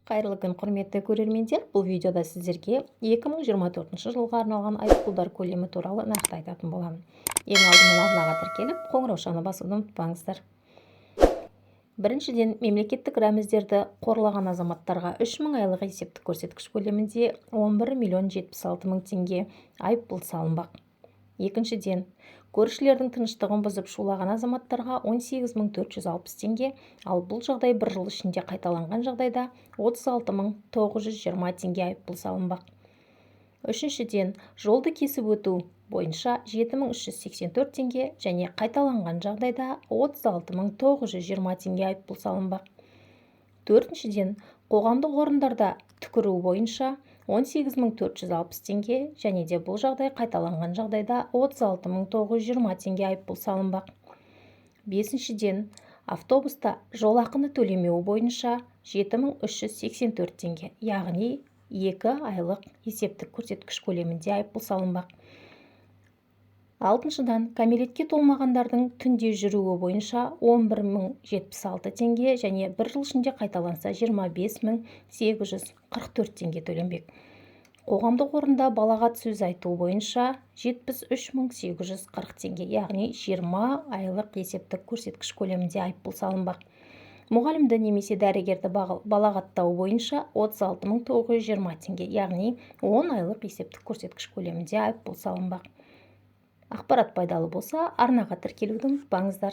Қайырлы күн, құрметті көрермендер. Бұл видеода сіздерге 2024 жылға арналған айыппұлдар көлемі туралы нақты айтатын боламын. Ең алдымен арнаға тіркеліп, қоңыраушаны басуды ұмытпаңыздар. Біріншіден, мемлекеттік рәміздерді қорлаған азаматтарға 3000 айлық есептік көрсеткіш көлемінде 11 миллион 76 мың теңге айыппұл салынбақ. Екіншіден, көршілердің тыныштығын бұзып шулаған азаматтарға 18.460 теңге, ал бұл жағдай бір жыл ішінде қайталанған жағдайда 36.920 теңге айыппұл салынбақ. Үшіншіден, жолды кесіп өту бойынша 7384 теңге және қайталанған жағдайда 36.920 теңге айыппұл салынбақ. Төртіншіден, қоғамдық орындарда түкіру бойынша 18.460 теңге және де бұл жағдай қайталанған жағдайда 36.920 теңге айыппұл салынбақ. Бесіншіден, автобуста жолақыны төлемеу бойынша 7384 теңге, яғни 2 айлық есептік көрсеткіш көлемінде айыппұл салынбақ. Алтыншыдан, кәмелетке толмағандардың түнде жүруі бойынша 11.076 теңге және бір жыл ішінде қайталанса 25.844 теңге төленбек. Қоғамдық орында балағат сөз айту бойынша 73.840 теңге, яғни 20 айлық есептік көрсеткіш көлемінде айыппұл салынбақ. Мұғалімді немесе дәрігерді балағаттау бойынша 36.920 теңге, яғни 10 айлық есептік көрсеткіш көлемінде айыппұл салынбақ. Ақпарат пайдалы болса, арнаға тіркелуді ұмытпаңыздар.